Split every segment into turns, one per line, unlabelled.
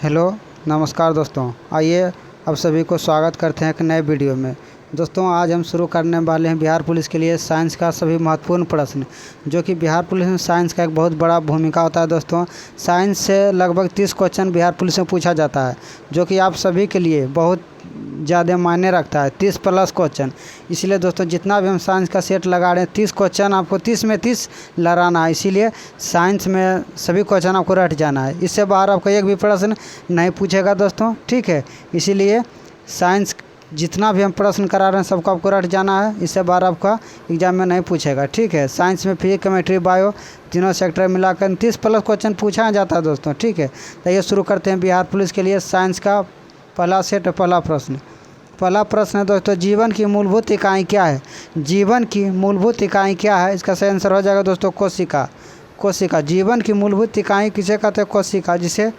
Hello नमस्कार दोस्तों। आइए आप सभी को स्वागत करते हैं एक नए वीडियो में। दोस्तों आज हम शुरू करने वाले हैं बिहार पुलिस के लिए साइंस का सभी महत्वपूर्ण प्रश्न, जो कि बिहार पुलिस में साइंस का एक बहुत बड़ा भूमिका होता है। दोस्तों साइंस से लगभग 30 क्वेश्चन बिहार पुलिस में पूछा जाता है, जो कि आप सभी के लिए बहुत ज़्यादा मायने रखता है, 30 प्लस क्वेश्चन। इसलिए दोस्तों जितना भी हम साइंस का सेट लगा रहे हैं 30 क्वेश्चन आपको 30 में 30 लड़ाना है। इसीलिए साइंस में सभी क्वेश्चन आपको रट जाना है, इससे बाहर आपका एक भी प्रश्न नहीं पूछेगा दोस्तों, ठीक है। इसीलिए साइंस जितना भी हम प्रश्न करा रहे हैं सबको आपको रट जाना है, इससे बाहर आपका एग्जाम में नहीं पूछेगा, ठीक है। साइंस में फिजिक्स केमिस्ट्री बायो तीनों सेक्टर मिलाकर 30 प्लस क्वेश्चन पूछा जाता है दोस्तों, ठीक है। तो ये शुरू करते हैं बिहार पुलिस के लिए साइंस का पहला सेट। पहला प्रश्न है दोस्तों, जीवन की मूलभूत इकाई क्या है? जीवन की मूलभूत इकाई क्या है? इसका सही आंसर हो जाएगा दोस्तों कोशिका। जीवन की मूलभूत इकाई किसे कहते हैं? कोशिका, जिसे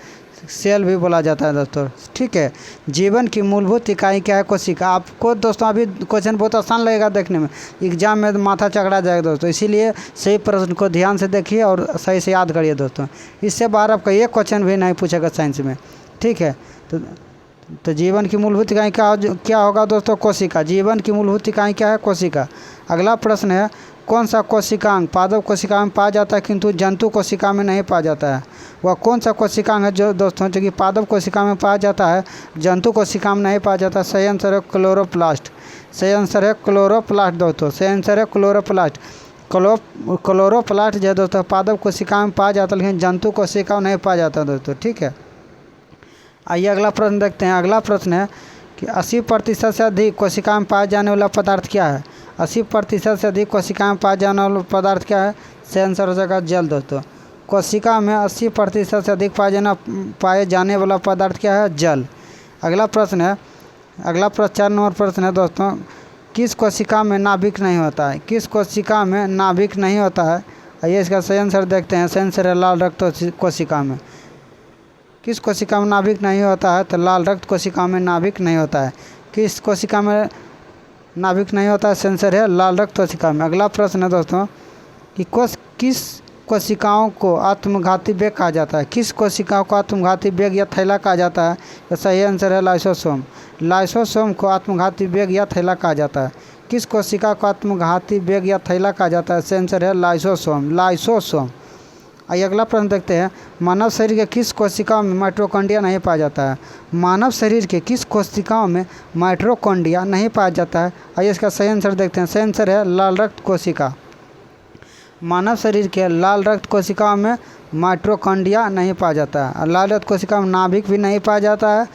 सेल भी बोला जाता है दोस्तों, ठीक है। जीवन की मूलभूत इकाई क्या है? कोशिका। आपको दोस्तों अभी क्वेश्चन बहुत आसान लगेगा देखने में, एग्जाम में माथा चकरा जाएगा दोस्तों, इसीलिए सही प्रश्न को ध्यान से देखिए और सही से याद करिए दोस्तों। इससे बाहर आपका एक क्वेश्चन भी नहीं पूछेगा साइंस में, ठीक है। तो जीवन की मूलभूत इकाई क्या होगा दोस्तों? कोशिका। जीवन की मूलभूत इकाई क्या है? कोशिका। अगला प्रश्न है, कौन सा कोशिकांग पादप कोशिका में पाया जाता है किंतु जंतु कोशिका में नहीं पाया जाता है? वह कौन सा कोशिकांग है जो दोस्तों जो कि पादप कोशिका में पाया जाता है, जंतु कोशिका में नहीं पाया जाता? सही आंसर है क्लोरोप्लास्ट। सही आंसर है क्लोरोप्लास्ट दोस्तों, सही आंसर है क्लोरोप्लास्ट। क्लोरोप्लास्ट जो है दोस्तों पादप कोशिका में पाया जाता है, लेकिन जंतु कोशिका में नहीं पाया जाता दोस्तों, ठीक है। आइए अगला प्रश्न देखते हैं। अगला प्रश्न है कि 80% से अधिक कोशिका में पाया जाने वाला पदार्थ क्या है? 80% से अधिक कोशिका में पाया जाने वाला पदार्थ क्या है? सही आंसर हो जाएगा जल दोस्तों। कोशिका में 80% से अधिक पाए जाने वाला पदार्थ क्या है? जल। अगला प्रश्न 4 नंबर प्रश्न है दोस्तों, किस कोशिका में नाभिक नहीं होता है? किस कोशिका में नाभिक नहीं होता है? आइए इसका सही आंसर देखते हैं। सही आंसर है लाल रक्त कोशिका में। किस कोशिका में नाभिक नहीं होता है? तो लाल रक्त कोशिका में नाभिक नहीं होता है। किस कोशिका में नाभिक नहीं होता है? सेंसर है लाल रक्त कोशिका में। अगला प्रश्न है दोस्तों कि किस कोशिकाओं को आत्मघाती वेग कहा जाता है? किस कोशिकाओं को आत्मघाती वेग या थैला कहा जाता है? तो सही आंसर है लाइसोसोम। लाइसोसोम को आत्मघाती वेग या थैला कहा जाता है। किस कोशिका को आत्मघाती वेग या थैला कहा जाता है? सही आंसर है लाइसोसोम। आइए अगला प्रश्न देखते हैं, मानव शरीर के किस कोशिकाओं में माइटोकॉन्ड्रिया नहीं पाया जाता है? मानव शरीर के किस कोशिकाओं में माइटोकॉन्ड्रिया नहीं पाया जाता है? आइए इसका सही आंसर देखते हैं। सही आंसर है लाल रक्त कोशिका। मानव शरीर के लाल रक्त कोशिकाओं में माइटोकॉन्ड्रिया नहीं पाया जाता है। लाल रक्त कोशिका में नाभिक भी नहीं पाया जाता है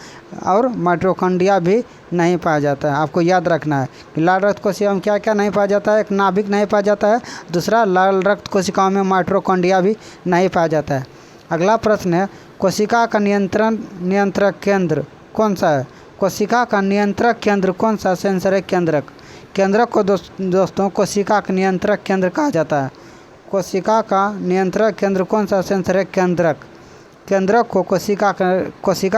और माइटोकॉन्ड्रिया भी नहीं पाया जाता है। आपको याद रखना है कि लाल रक्त कोशिका में क्या क्या नहीं पाया जाता है? एक नाभिक नहीं पाया जाता है, दूसरा लाल रक्त कोशिकाओं में माइटोकॉन्ड्रिया भी नहीं पाया जाता है। अगला प्रश्न है, कोशिका का नियंत्रक केंद्र कौन सा है? कोशिका का नियंत्रक केंद्र कौन सा? सेंसर है केंद्रक को दोस्तों कोशिका का नियंत्रक केंद्र कहा जाता है। कोशिका का नियंत्रक केंद्र कौन सा? सेंसर है केंद्रक को कोशिका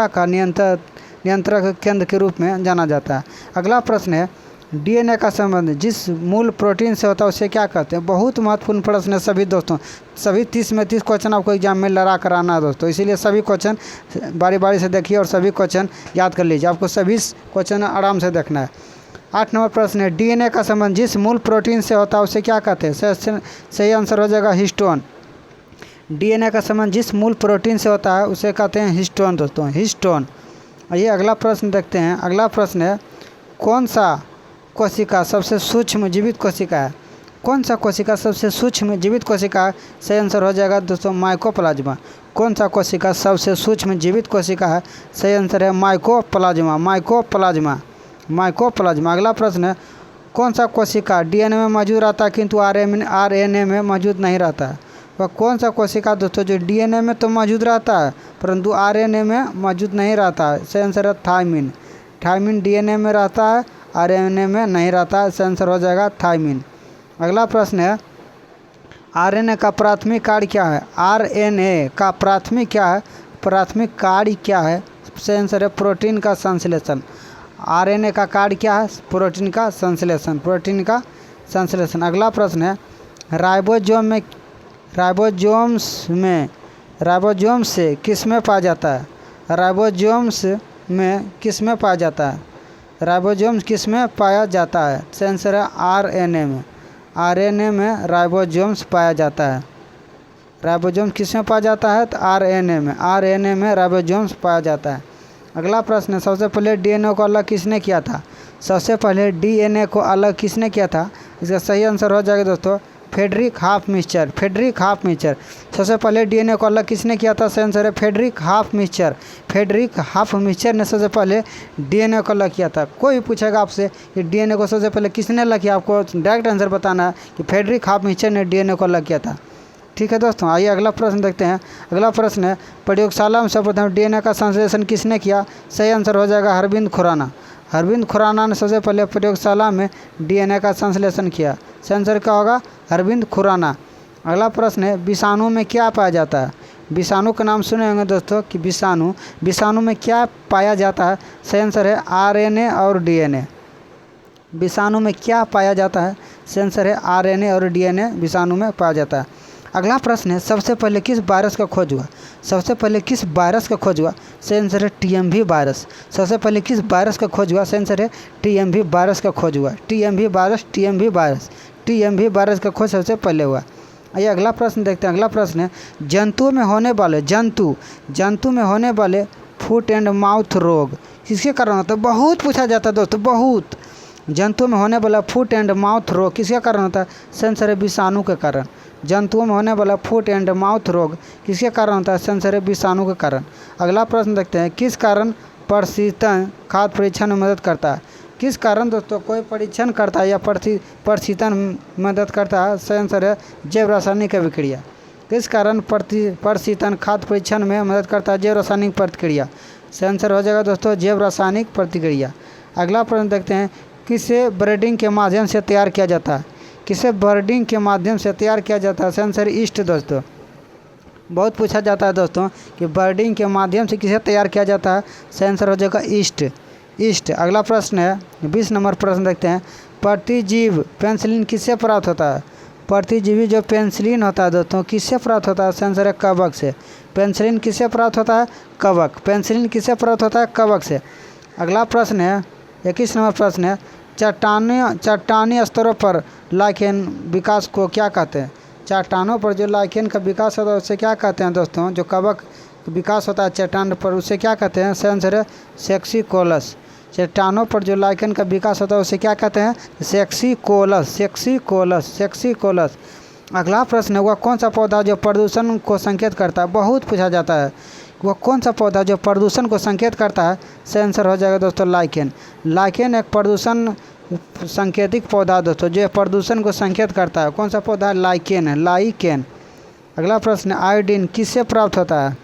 का नियंत्रक केंद्र के रूप में जाना जाता है। अगला प्रश्न है, डीएनए का संबंध जिस मूल प्रोटीन से होता है उसे क्या कहते हैं? बहुत महत्वपूर्ण प्रश्न है सभी दोस्तों, सभी 30 में 30 क्वेश्चन आपको एग्जाम में लड़ा कराना है दोस्तों, इसीलिए सभी क्वेश्चन बारी बारी से देखिए और सभी क्वेश्चन याद कर लीजिए। आपको सभी क्वेश्चन आराम से देखना है। 8 नंबर प्रश्न है, डीएनए का संबंध जिस मूल प्रोटीन से होता है उसे क्या कहते हैं? सही आंसर हो जाएगा हिस्टोन। डीएनए का संबंध जिस मूल प्रोटीन से होता है उसे कहते हैं हिस्टोन दोस्तों, हिस्टोन। आइए अगला प्रश्न देखते हैं। अगला प्रश्न है, कौन सा कोशिका सबसे सूक्ष्म जीवित कोशिका है? कौन सा कोशिका सबसे सूक्ष्म जीवित कोशिका है? सही आंसर हो जाएगा दोस्तों माइकोप्लाज्मा। कौन सा कोशिका सबसे सूक्ष्म जीवित कोशिका है? सही आंसर है माइकोप्लाज्मा। अगला प्रश्न है, कौन सा कोशिका डीएनए में मौजूद रहता है किंतु आरएनए में मौजूद नहीं रहता है? वह कौन सा कोशिका दोस्तों जो डीएनए में तो मौजूद रहता है परंतु आरएनए में मौजूद नहीं रहता है? सही आंसर है थायमिन डीएनए में रहता है, आरएनए में नहीं रहता है। सही आंसर हो जाएगा थायमिन। अगला प्रश्न है, आरएनए का प्राथमिक कार्य क्या है? आरएनए का प्राथमिक कार्य क्या है? सही आंसर है प्रोटीन का संश्लेषण। आरएनए का कार्य क्या है? प्रोटीन का संश्लेषण। अगला प्रश्न है, राइबोसोम से किस में पाया जाता है? राइबोसोम्स में किस में पाया जाता है? राइबोसोम्स किस में पाया जाता है? आंसर है आरएनए में। आरएनए में राइबोसोम्स पाया जाता है। राइबोसोम्स किस में पाया जाता है? तो आरएनए में। आरएनए में राइबोसोम्स पाया जाता है। अगला प्रश्न है, सबसे पहले डीएनए को अलग किसने किया था? सबसे पहले डीएनए को अलग किसने किया था? इसका सही आंसर हो जाएगा दोस्तों फ्रेडरिक हाफमैचर। फ्रेडरिक हाफमैचर सबसे पहले डीएनए को अलग किसने किया था? सही आंसर है फ्रेडरिक हाफमैचर। फ्रेडरिक हाफमैचर ने सबसे पहले डीएनए को अलग किया था। कोई पूछेगा आपसे कि डीएनए को सबसे पहले किसने अलग किया, आपको डायरेक्ट आंसर बताना है कि फ्रेडरिक हाफमैचर ने डीएनए को अलग किया था। ठीक है दोस्तों, आइए अगला प्रश्न देखते हैं। अगला प्रश्न है, प्रयोगशाला में सर्वप्रथम डीएनए का संश्लेषण किसने किया? सही आंसर हो जाएगा अरविंद खुराना। अरविंद खुराना ने सबसे पहले प्रयोगशाला में डीएनए का संश्लेषण किया। सही आंसर क्या होगा? अरविंद खुराना। अगला प्रश्न है, विषाणु में क्या पाया जाता है? विषाणु का नाम सुने होंगे दोस्तों कि विषाणु में क्या पाया जाता है? सही आंसर है आरएनए और डीएनए। विषाणु में क्या पाया जाता है? सही आंसर है आरएनए और डीएनए विषाणु में पाया जाता है। अगला प्रश्न है, सबसे पहले किस वायरस का खोज हुआ? सबसे पहले किस वायरस का खोज हुआ? सही आंसर है टीएमवी वायरस। सबसे पहले किस वायरस का खोज हुआ? सही आंसर है टीएमवी वायरस का खोज हुआ। टीएमवी वायरस का खोज सबसे पहले हुआ। आइए अगला प्रश्न देखते हैं। अगला प्रश्न है, जंतु में होने वाले फुट एंड माउथ रोग किसके कारण होता है? बहुत पूछा जाता है दोस्तों, बहुत। जंतु में होने वाला फुट एंड माउथ रोग किसके कारण होता है? सही आंसर है विषाणु के कारण। जंतुओं में होने वाला फुट एंड माउथ रोग किसके कारण होता है? सही आंसर है विषाणु के कारण। अगला प्रश्न देखते हैं, किस कारण प्रशीतन खाद्य परीक्षण में मदद करता है? किस कारण दोस्तों कोई परीक्षण करता है या प्रशीतन मदद करता है? सही आंसर है जैव रासायनिक अभिक्रिया। किस कारण प्रशीतन खाद्य परीक्षण में मदद करता है? जैव रासायनिक प्रतिक्रिया। सही आंसर हो जाएगा दोस्तों जैव रासायनिक प्रतिक्रिया। अगला प्रश्न देखते हैं, किसे ब्रीडिंग के माध्यम से तैयार किया जाता है? किसे ब्रीडिंग के माध्यम से तैयार किया जाता है? सही आंसर ईस्ट दोस्तों। बहुत पूछा जाता है दोस्तों कि ब्रीडिंग के माध्यम से किसे तैयार किया जाता है? सही आंसर हो जाएगा ईस्ट। अगला प्रश्न है 20 नंबर प्रश्न देखते हैं, प्रतिजीव पेनिसिलिन किससे प्राप्त होता है? प्रतिजीवी जो पेनिसिलिन होता है दोस्तों किससे प्राप्त होता है? सही आंसर है कवक से। पेनिसिलिन किससे प्राप्त होता है? कवक। पेनिसिलिन किससे प्राप्त होता है? कवक से। अगला प्रश्न है 21 नंबर प्रश्न है, चट्टानी स्तरों पर लाइकेन विकास को क्या कहते हैं? चट्टानों पर जो लाइकेन का विकास होता है उसे क्या कहते हैं दोस्तों? जो कवक विकास होता है चट्टान पर उसे क्या कहते हैं? सही आंसर है सेक्सिकोलस। चट्टानों पर जो लाइकेन का विकास होता है उसे क्या कहते हैं? सेक्सिकोलस। अगला प्रश्न है, वह कौन सा पौधा जो प्रदूषण को संकेत करता है? बहुत पूछा जाता है, वह कौन सा पौधा जो प्रदूषण को संकेत करता है? सही आंसर हो जाएगा दोस्तों लाइकेन। लाइकेन एक प्रदूषण संकेतिक पौधा दोस्तों जो प्रदूषण को संकेत करता है। कौन सा पौधा है? लाइकेन। अगला प्रश्न, आयोडीन किससे प्राप्त होता है?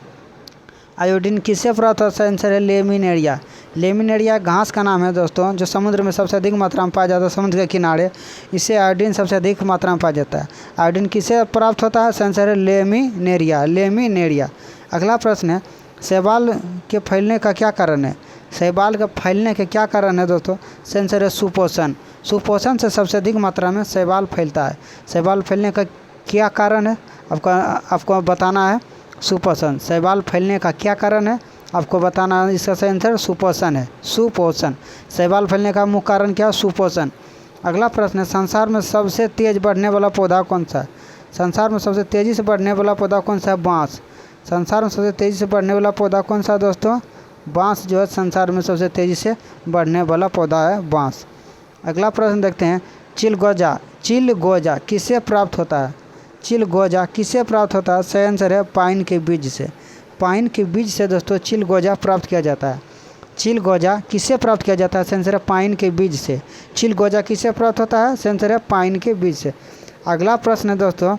आयोडीन किससे प्राप्त होता है? आंसर है लेमिनेरिया। लेमिनेरिया घास का नाम है दोस्तों जो समुद्र में सबसे अधिक मात्रा में पाया जाता है, समुद्र के किनारे। इससे आयोडीन सबसे अधिक मात्रा में पाया जाता है। आयोडीन किससे प्राप्त होता है? आंसर है लेमिनेरिया। अगला प्रश्न है, शैवाल के फैलने का क्या कारण है? शैवाल के फैलने के क्या कारण है दोस्तों? आंसर है सुपोषण। सुपोषण से सबसे अधिक मात्रा में शैवाल फैलता है। शैवाल फैलने का क्या कारण है आपको बताना है? सुपोषण। शैवाल फैलने का क्या कारण है आपको बताना है? इसका सही आंसर सुपोषण है। शैवाल फैलने का मुख्य कारण क्या है? सुपोषण। अगला प्रश्न है, संसार में सबसे तेज बढ़ने वाला पौधा कौन सा है? संसार में सबसे तेज़ी से बढ़ने वाला पौधा कौन सा है? बाँस। संसार में सबसे तेज़ी से बढ़ने वाला पौधा कौन सा है दोस्तों? बाँस जो है संसार में सबसे तेज़ी से बढ़ने वाला पौधा है बाँस। अगला प्रश्न देखते हैं, चिलगोजा किससे प्राप्त होता है? चिलगोजा किससे प्राप्त होता है? सही आंसर है पाइन के बीज से। पाइन के बीज से दोस्तों चिलगोजा प्राप्त किया जाता है। चिलगोजा किससे प्राप्त किया जाता है? सही आंसर है पाइन के बीज से। चिलगोजा किससे प्राप्त होता है? सही आंसर है पाइन के बीज से। अगला प्रश्न है दोस्तों,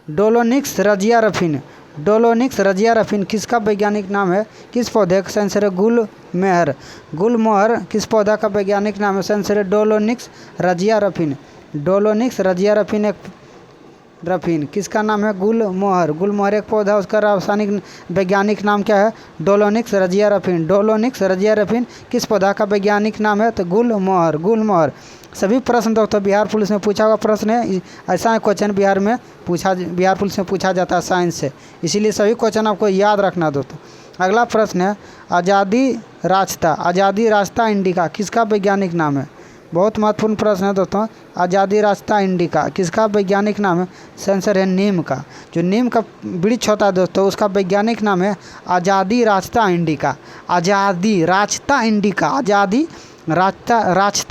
डोलोनिक्स रजिया किसका वैज्ञानिक नाम है? किस पौधे का? आंसर है गुलमोहर किस पौधा का वैज्ञानिक नाम है? आंसर है डोलोनिक्स रजिया रफीन किसका नाम है? गुलमोहर एक पौधा, उसका रासायनिक वैज्ञानिक नाम क्या है? डोलोनिक्स रजिया रफीन किस पौधा का वैज्ञानिक नाम है? तो गुलमोहर। सभी प्रश्न दोस्तों बिहार पुलिस में पूछा हुआ प्रश्न है। ऐसा क्वेश्चन बिहार पुलिस में पूछा जाता है साइंस से, इसीलिए सभी क्वेश्चन आपको याद रखना दोस्तों। अगला प्रश्न है आज़ादी रास्ता इंडिका किसका वैज्ञानिक नाम है। बहुत महत्वपूर्ण प्रश्न है दोस्तों। आज़ादी रास्ता इंडिका किसका वैज्ञानिक नाम है। आंसर है नीम का। जो नीम का वृक्ष होता है दोस्तों उसका वैज्ञानिक नाम है आज़ादी रास्ता इंडिका। आज़ादी रास्ता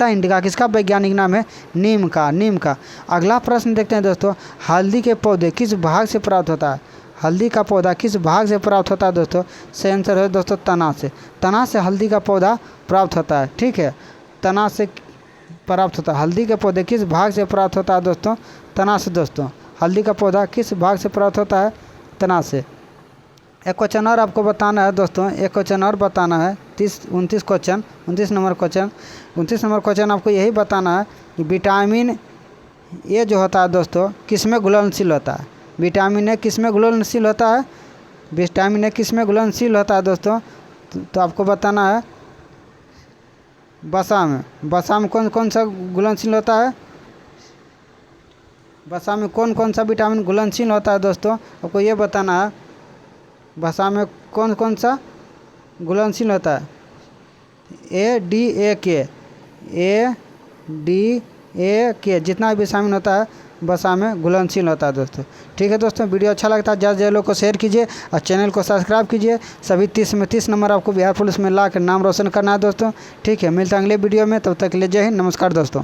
इंडिका किसका वैज्ञानिक नाम है। नीम का। अगला प्रश्न देखते हैं दोस्तों। हल्दी के पौधे किस भाग से प्राप्त होता है। हल्दी का पौधा किस भाग से प्राप्त होता है दोस्तों। सही आंसर है दोस्तों तना से हल्दी का पौधा प्राप्त होता है। ठीक है, तना से प्राप्त होता है। हल्दी के पौधे किस भाग से प्राप्त होता है दोस्तों। तना से। दोस्तों हल्दी का पौधा किस भाग से प्राप्त होता है। तना से। एक क्वेश्चन और आपको बताना है दोस्तों। एक क्वेश्चन और बताना है 29 नंबर क्वेश्चन आपको यही बताना है कि विटामिन ए जो होता है दोस्तों किस में घुलनशील होता है। विटामिन ए किस में घुलनशील होता है। विटामिन ए किस में घुलनशील होता है दोस्तों। तो आपको बताना है वसा में कौन सा घुलनशील होता है। वसा में कौन सा विटामिन घुलनशील होता है दोस्तों आपको ये बताना है। वसा में कौन सा घुलनशील होता है। ए जितना भी विटामिन होता है वसा में घुलनशील होता है दोस्तों। ठीक है दोस्तों, वीडियो अच्छा लगता है ज़्यादा लोग को शेयर कीजिए और चैनल को सब्सक्राइब कीजिए। सभी 30 नंबर आपको बिहार पुलिस में ला कर नाम रोशन करना है दोस्तों। ठीक है, मिलते हैं अगले वीडियो में, तब तक के लिए जय हिंद, नमस्कार दोस्तों।